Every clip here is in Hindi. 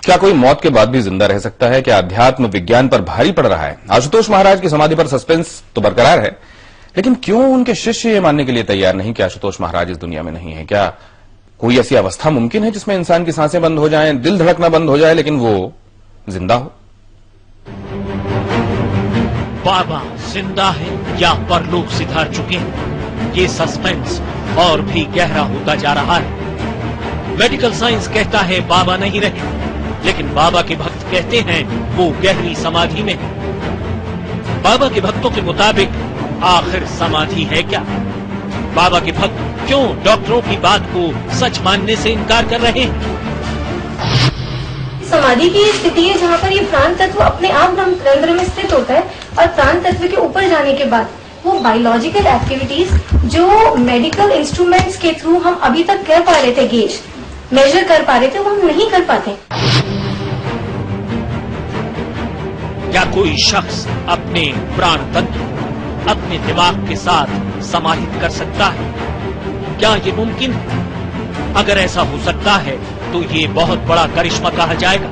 क्या कोई मौत के बाद भी जिंदा रह सकता है? क्या अध्यात्म विज्ञान पर भारी पड़ रहा है? आशुतोष महाराज की समाधि पर सस्पेंस तो बरकरार है, लेकिन क्यों उनके शिष्य ये मानने के लिए तैयार नहीं कि आशुतोष महाराज इस दुनिया में नहीं है? क्या कोई ऐसी अवस्था मुमकिन है जिसमें इंसान की सांसें बंद हो जाएं, दिल धड़कना बंद हो जाए, लेकिन वो जिंदा हो? बाबा जिंदा है या परलोक सिधार चुके हैं, ये सस्पेंस और भी गहरा होता जा रहा है। मेडिकल साइंस कहता है बाबा नहीं रहे, लेकिन बाबा के भक्त कहते हैं वो गहरी समाधि में है। बाबा के भक्तों के मुताबिक आखिर समाधि है क्या? बाबा के भक्त क्यों डॉक्टरों की बात को सच मानने से इनकार कर रहे हैं? समाधि की स्थिति है जहाँ पर ये प्राण तत्व अपने आप रंध्र में स्थित होता है और प्राण तत्व के ऊपर जाने के बाद वो बायोलॉजिकल एक्टिविटीज जो मेडिकल इंस्ट्रूमेंट्स के थ्रू हम अभी तक कर पा रहे थे, गेज मेजर कर पा रहे थे, वो हम नहीं कर पाते। क्या कोई शख्स अपने प्राण तत्व अपने दिमाग के साथ समाहित कर सकता है? क्या ये मुमकिन है? अगर ऐसा हो सकता है तो ये बहुत बड़ा करिश्मा कहा जाएगा।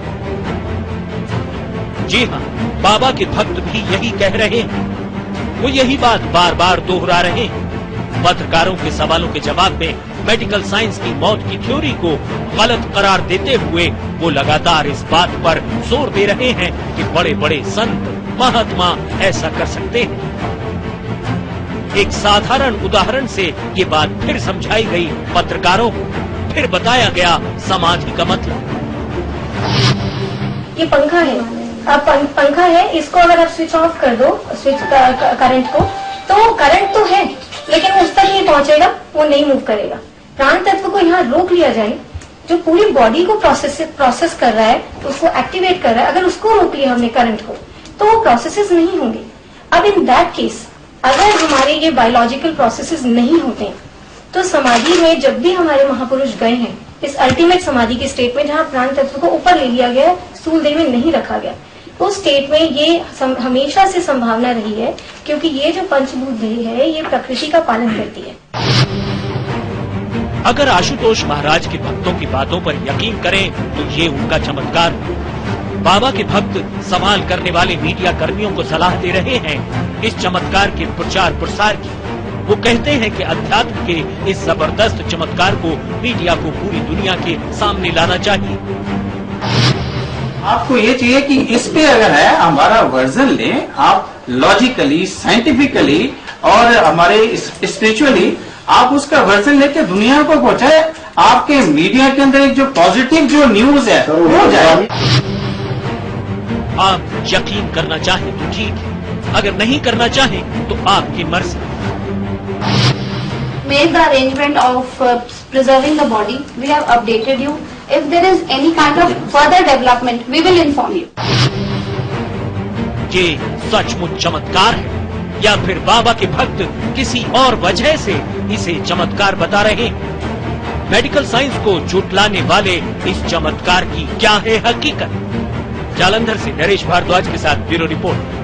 जी हाँ, बाबा के भक्त भी यही कह रहे हैं। वो यही बात बार बार दोहरा रहे हैं। पत्रकारों के सवालों के जवाब में मेडिकल साइंस की मौत की थ्योरी को गलत करार देते हुए वो लगातार इस बात पर जोर दे रहे हैं कि बड़े बड़े संत महात्मा ऐसा कर सकते हैं। एक साधारण उदाहरण से ये बात फिर समझाई गई पत्रकारों को, फिर बताया गया समाधि का मतलब। ये पंखा है, अब पंखा है, इसको अगर आप स्विच ऑफ कर दो, स्विच करंट को, तो करंट तो है लेकिन उस तक नहीं पहुंचेगा, वो नहीं मूव करेगा। प्राण तत्व को यहाँ रोक लिया जाए, जो पूरी बॉडी को प्रोसेस कर रहा है, उसको एक्टिवेट कर रहा है, अगर उसको रोक लिया हमने करंट को, तो वो प्रोसेसेस नहीं होंगे। अब इन दैट केस अगर हमारे ये बायोलॉजिकल प्रोसेसेस नहीं होते, तो समाधि में जब भी हमारे महापुरुष गए हैं, इस अल्टीमेट समाधि के स्टेट में जहाँ प्राण तत्व को ऊपर ले लिया गया, स्थूल देह में नहीं रखा गया, उस स्टेट में ये हमेशा से संभावना रही है, क्योंकि ये जो पंचभूत देह है ये प्रकृति का पालन करती है। अगर आशुतोष महाराज के भक्तों की बातों पर यकीन करें तो ये उनका चमत्कार। बाबा के भक्त सवाल करने वाले मीडिया कर्मियों को सलाह दे रहे हैं इस चमत्कार के प्रचार प्रसार की। वो कहते हैं कि अध्यात्म के इस जबरदस्त चमत्कार को मीडिया को पूरी दुनिया के सामने लाना चाहिए। आपको ये चाहिए कि इस पे अगर है हमारा वर्जन लें, आप लॉजिकली, साइंटिफिकली और हमारे स्पिरिचुअली आप उसका वर्जन लेके दुनिया को पहुंचाए। आपके मीडिया के अंदर एक जो पॉजिटिव जो न्यूज है हो जाए। आप यकीन करना चाहें तो ठीक है, अगर नहीं करना चाहें तो आपकी मर्जी। Made the arrangement of preserving the body. We have updated you. If there is any kind of further development, we will inform you. ये सचमुच चमत्कार है या फिर बाबा के भक्त किसी और वजह से इसे चमत्कार बता रहे हैं? मेडिकल साइंस को झुटलाने वाले इस चमत्कार की क्या है हकीकत? जालंधर से नरेश भारद्वाज के साथ ब्यूरो रिपोर्ट।